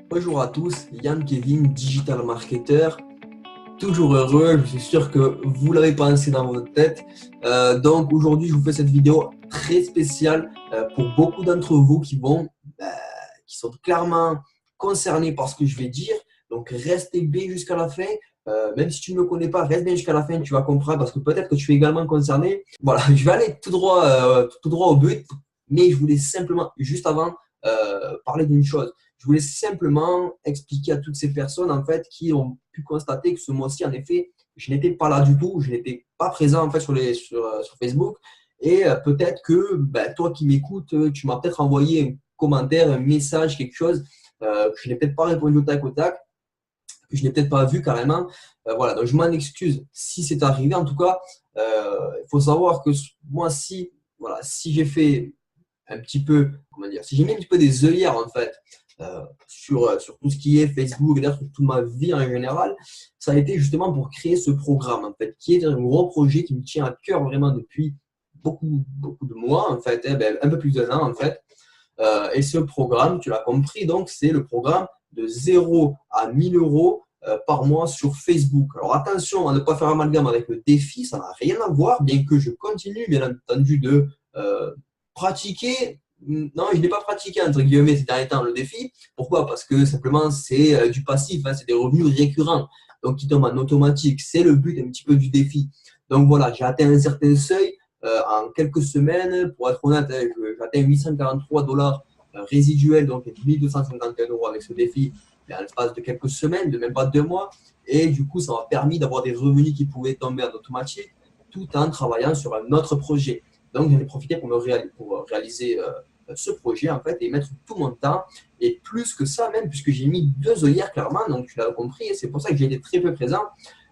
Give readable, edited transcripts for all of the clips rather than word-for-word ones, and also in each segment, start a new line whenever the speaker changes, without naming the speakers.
Bonjour à tous, Yann Kevin, digital marketer, toujours heureux, je suis sûr que vous l'avez pensé dans votre tête. Donc aujourd'hui, je vous fais cette vidéo très spéciale pour beaucoup d'entre vous qui sont clairement concernés par ce que je vais dire. Donc restez bien jusqu'à la fin. Même si tu ne me connais pas, reste bien jusqu'à la fin, tu vas comprendre parce que peut-être que tu es également concerné. Voilà, je vais aller tout droit au but, mais je voulais simplement, juste avant, parler d'une chose. Je voulais simplement expliquer à toutes ces personnes en fait qui ont pu constater que ce mois-ci, en effet, je n'étais pas là du tout, je n'étais pas présent en fait sur Facebook. Et peut-être que toi qui m'écoutes, tu m'as peut-être envoyé un commentaire, un message, quelque chose que je n'ai peut-être pas répondu au tac au tac, que je n'ai peut-être pas vu carrément. Voilà, donc je m'en excuse si c'est arrivé. En tout cas, il faut savoir que moi, si j'ai fait un petit peu, comment dire, si j'ai mis un petit peu des œillères en fait sur tout ce qui est Facebook, et d'ailleurs sur toute ma vie en général, ça a été justement pour créer ce programme en fait, qui est un gros projet qui me tient à cœur vraiment depuis beaucoup de mois en fait, un peu plus d'un an en fait. Et ce programme, tu l'as compris, donc c'est le programme de 0 à 1 000 € par mois sur Facebook. Alors attention à ne pas faire amalgame avec le défi, ça n'a rien à voir, bien que je continue bien entendu de pratiquer. Non, je n'ai pas pratiqué entre guillemets ces derniers temps le défi. Pourquoi? Parce que simplement c'est du passif, hein, c'est des revenus récurrents, donc qui tombent en automatique. C'est le but un petit peu du défi. Donc voilà, j'ai atteint un certain seuil en quelques semaines. Pour être honnête, hein, j'ai atteint 843 dollars résiduels, donc 1251 € avec ce défi, mais en l'espace de quelques semaines, de même pas 2 mois. Et du coup, ça m'a permis d'avoir des revenus qui pouvaient tomber en automatique tout en travaillant sur un autre projet. Donc, j'en ai profité pour réaliser ce projet en fait et mettre tout mon temps et plus que ça même puisque j'ai mis 2 œillères clairement, donc tu l'as compris, et c'est pour ça que j'ai été très peu présent.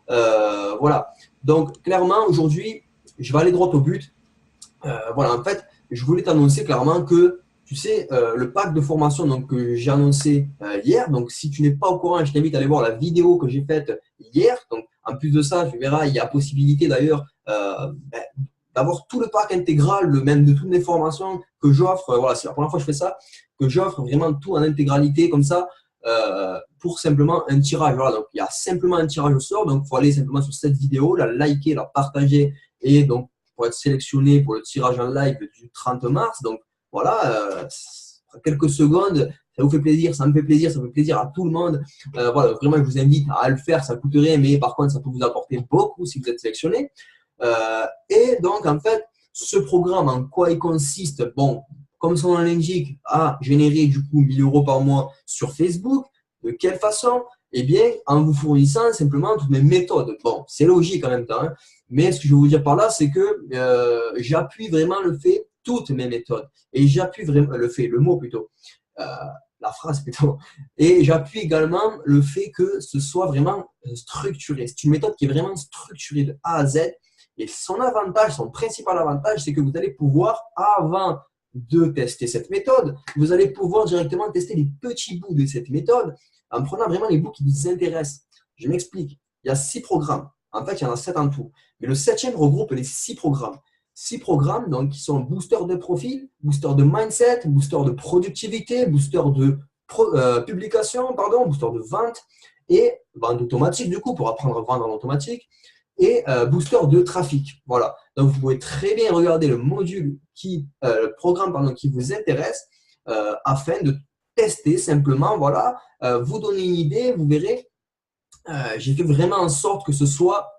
Voilà. Donc, clairement, aujourd'hui, je vais aller droit au but. Voilà, en fait, je voulais t'annoncer clairement que, tu sais, le pack de formation donc, que j'ai annoncé hier, donc si tu n'es pas au courant, je t'invite à aller voir la vidéo que j'ai faite hier. Donc, en plus de ça, tu verras, il y a possibilité d'ailleurs d'avoir tout le pack intégral, même de toutes les formations que j'offre. Voilà, c'est la première fois que je fais ça, que j'offre vraiment tout en intégralité comme ça. Pour simplement un tirage. Voilà, donc il y a simplement un tirage au sort. Donc il faut aller simplement sur cette vidéo, la liker, la partager et donc pour être sélectionné pour le tirage en live du 30 mars. Donc voilà, quelques secondes, ça vous fait plaisir, ça me fait plaisir, ça fait plaisir à tout le monde. Voilà, vraiment, je vous invite à le faire, ça ne coûte rien, mais par contre, ça peut vous apporter beaucoup si vous êtes sélectionné. Et donc, en fait, ce programme, en quoi il consiste? Bon, comme son nom l'indique, à générer du coup 1 000 € par mois sur Facebook. De quelle façon? Eh bien, en vous fournissant simplement toutes mes méthodes. Bon, c'est logique en même temps, hein, mais ce que je veux vous dire par là, c'est que j'appuie vraiment le fait, toutes mes méthodes, et j'appuie vraiment le mot plutôt, euh, la phrase plutôt, et j'appuie également le fait que ce soit vraiment structuré. C'est une méthode qui est vraiment structurée de A à Z, et son avantage, son principal avantage, c'est que vous allez pouvoir, avant de tester cette méthode, vous allez pouvoir directement tester les petits bouts de cette méthode en prenant vraiment les bouts qui vous intéressent. Je m'explique. Il y a 6 programmes. En fait, il y en a 7 en tout. Mais le septième regroupe les 6 programmes. 6 programmes donc, qui sont booster de profil, booster de mindset, booster de productivité, booster de publication, pardon, booster de vente et vente automatique du coup pour apprendre à vendre en automatique et booster de trafic. Voilà. Donc, vous pouvez très bien regarder le programme pardon, qui vous intéresse afin de tester simplement, voilà, vous donner une idée, vous verrez, j'ai fait vraiment en sorte que ce soit,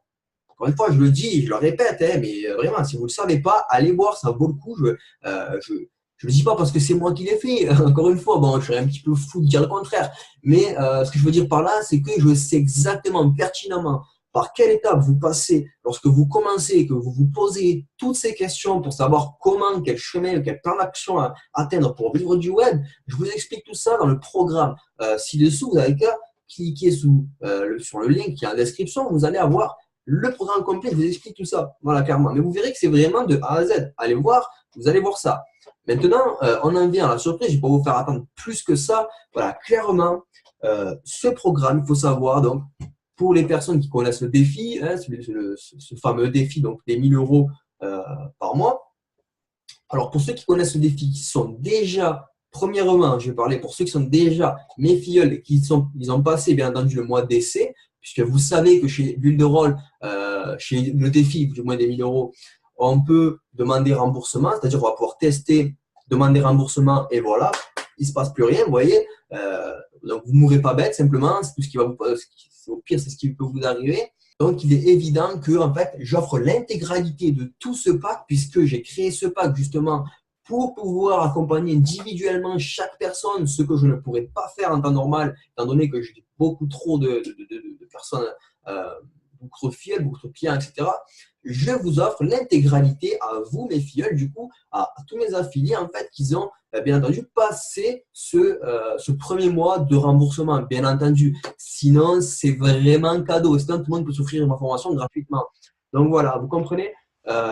encore une fois, je le dis, je le répète, hein, mais vraiment, si vous ne le savez pas, allez voir, ça vaut le coup. Je le dis pas parce que c'est moi qui l'ai fait, encore une fois, bon, je serais un petit peu fou de dire le contraire, mais ce que je veux dire par là, c'est que je sais exactement, pertinemment, par quelle étape vous passez lorsque vous commencez, que vous vous posez toutes ces questions pour savoir comment, quel chemin, quel plan d'action atteindre pour vivre du web. Je vous explique tout ça dans le programme. Ci-dessous, vous avez qu'à cliquer sur le lien qui est en description, vous allez avoir le programme complet, je vous explique tout ça. Voilà, clairement. Mais vous verrez que c'est vraiment de A à Z. Allez voir, vous allez voir ça. Maintenant, on en vient à la surprise. Je ne vais pas vous faire attendre plus que ça. Voilà, clairement, ce programme, il faut savoir, donc, pour les personnes qui connaissent le défi, hein, ce fameux défi donc des 1 000 € par mois. Alors, pour ceux qui connaissent le défi, qui sont déjà premièrement, je vais parler pour ceux qui sont déjà mes filleuls et ils ont passé bien entendu le mois d'essai, puisque vous savez que chez Builderall, chez le défi du moins des 1000 euros, on peut demander remboursement, c'est-à-dire on va pouvoir tester, demander remboursement et voilà, il ne se passe plus rien, vous voyez. Donc vous ne mourrez pas bête, simplement, c'est tout ce qui va vous, au pire, c'est ce qui peut vous arriver. Donc, il est évident que en fait, j'offre l'intégralité de tout ce pack puisque j'ai créé ce pack justement pour pouvoir accompagner individuellement chaque personne, ce que je ne pourrais pas faire en temps normal, étant donné que j'ai beaucoup trop de personnes, beaucoup trop de filleuls, beaucoup trop de clients, etc. Je vous offre l'intégralité à vous, mes filleuls, du coup, à tous mes affiliés, en fait, qui ont bien entendu passé ce premier mois de remboursement, bien entendu. Sinon, c'est vraiment cadeau. Sinon, tout le monde peut s'offrir ma formation gratuitement. Donc voilà, vous comprenez.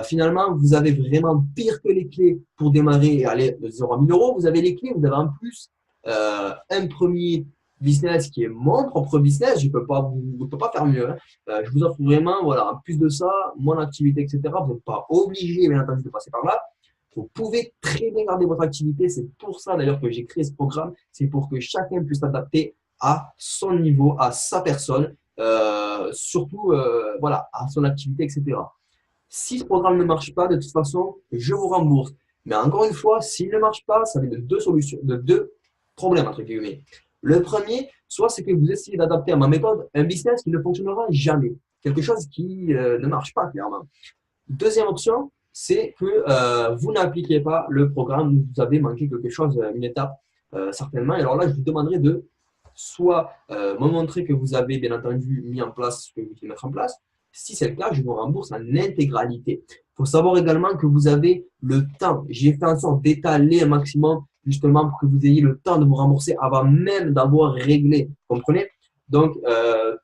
Finalement, vous avez vraiment pire que les clés pour démarrer et aller de 0 à 1000 euros. Vous avez les clés, vous avez en plus un premier business qui est mon propre business. Je ne peux pas faire mieux. Hein. Je vous offre vraiment, voilà, en plus de ça, mon activité, etc. Vous n'êtes pas obligé, bien entendu, de passer par là. Vous pouvez très bien garder votre activité. C'est pour ça d'ailleurs que j'ai créé ce programme. C'est pour que chacun puisse s'adapter à son niveau, à sa personne, surtout voilà, à son activité, etc. Si ce programme ne marche pas, de toute façon, je vous rembourse. Mais encore une fois, s'il ne marche pas, ça vient de deux solutions, de deux problèmes, entre guillemets. Le premier, soit c'est que vous essayez d'adapter à ma méthode un business qui ne fonctionnera jamais. Quelque chose qui ne marche pas, clairement. Deuxième option, c'est que vous n'appliquez pas le programme, vous avez manqué quelque chose, une étape, certainement. Et alors là, je vous demanderai de soit me montrer que vous avez bien entendu mis en place ce que vous voulez mettre en place. Si c'est le cas, je vous rembourse en intégralité. Il faut savoir également que vous avez le temps. J'ai fait en sorte d'étaler un maximum justement pour que vous ayez le temps de vous rembourser avant même d'avoir réglé. Vous comprenez? Donc,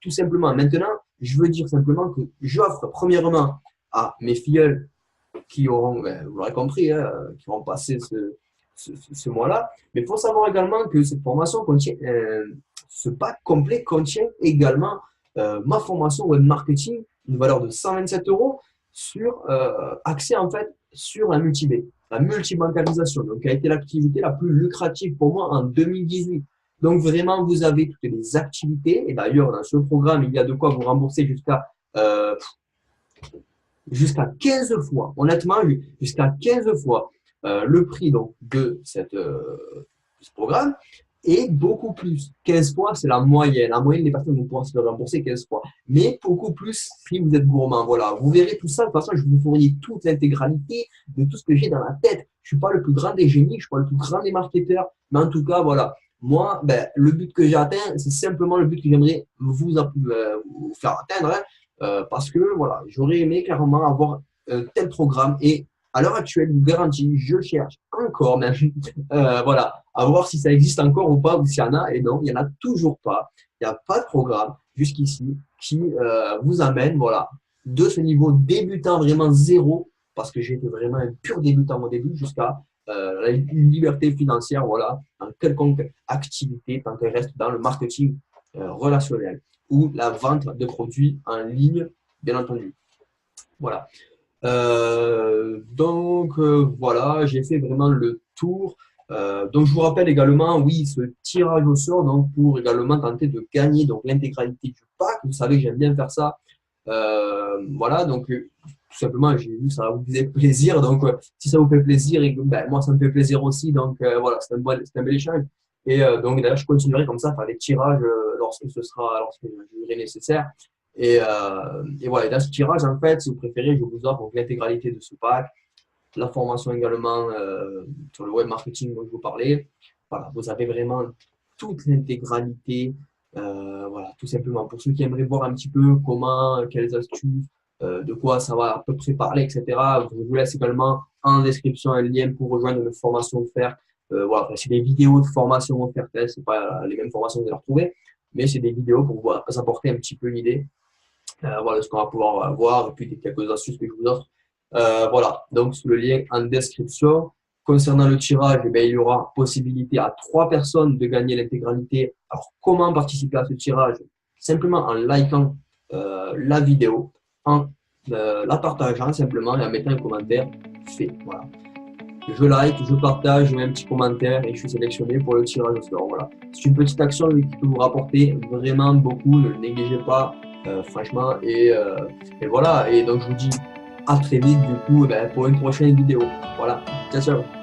tout simplement, maintenant, je veux dire simplement que j'offre premièrement à mes filleuls qui auront, vous l'aurez compris, hein, qui vont passer ce mois-là. Mais il faut savoir également que cette formation contient, ce pack complet contient également ma formation web marketing, une valeur de 127 euros, sur accès en fait sur un multi-B, la multibancarisation, donc qui a été l'activité la plus lucrative pour moi en 2018. Donc vraiment, vous avez toutes les activités, et d'ailleurs dans ce programme, il y a de quoi vous rembourser jusqu'à 15 fois, honnêtement, jusqu'à 15 fois le prix donc, de ce programme et beaucoup plus. 15 fois, c'est la moyenne. La moyenne des personnes vont pouvoir se le rembourser 15 fois. Mais beaucoup plus si vous êtes gourmand. Voilà, vous verrez tout ça. De toute façon, je vous fournis toute l'intégralité de tout ce que j'ai dans la tête. Je ne suis pas le plus grand des génies, je ne suis pas le plus grand des marketeurs. Mais en tout cas, voilà. Moi, le but que j'ai atteint, c'est simplement le but que j'aimerais vous faire atteindre. Hein. Parce que voilà, j'aurais aimé clairement avoir un tel programme et à l'heure actuelle, je vous garantis, je cherche encore même, voilà, à voir si ça existe encore ou pas, ou s'il y en a, et non, il n'y en a toujours pas. Il n'y a pas de programme jusqu'ici qui vous amène, voilà, de ce niveau débutant vraiment zéro, parce que j'étais vraiment un pur débutant au début, jusqu'à une liberté financière, voilà, dans quelconque activité, tant qu'elle reste dans le marketing relationnel ou la vente de produits en ligne, bien entendu. Voilà. Voilà, j'ai fait vraiment le tour. Donc je vous rappelle également, oui, ce tirage au sort, donc pour également tenter de gagner donc l'intégralité du pack. Vous savez que j'aime bien faire ça. Voilà, donc tout simplement, j'ai vu que ça vous faisait plaisir. Donc si ça vous fait plaisir, et moi ça me fait plaisir aussi. Donc voilà, c'est un bel échange. Et donc d'ailleurs, je continuerai comme ça à faire des tirages lorsque je jugerai nécessaire. Et voilà, et dans ce tirage, en fait, si vous préférez, je vous offre l'intégralité de ce pack, la formation également sur le web marketing dont je vous parlais. Voilà, vous avez vraiment toute l'intégralité. Voilà, tout simplement. Pour ceux qui aimeraient voir un petit peu comment, quelles astuces, de quoi ça va à peu près parler, etc. Je vous laisse également en description un lien pour rejoindre une formation offerte. Voilà, c'est des vidéos de formation offertes, hein, c'est pas les mêmes formations que vous allez retrouver, mais c'est des vidéos pour vous apporter un petit peu une idée. Voilà ce qu'on va pouvoir voir et puis quelques astuces que je vous offre. Voilà, donc sous le lien en description. Concernant le tirage, il y aura possibilité à 3 personnes de gagner l'intégralité. Alors, comment participer à ce tirage? Simplement en likant la vidéo, en la partageant simplement et en mettant un commentaire fait. Voilà. je like, je partage, je mets un petit commentaire et je suis sélectionné pour le tirage au sort. Voilà. C'est une petite action qui peut vous rapporter vraiment beaucoup, ne le négligez pas, franchement. Et voilà, et donc je vous dis à très vite du coup pour une prochaine vidéo. Voilà, ciao ciao.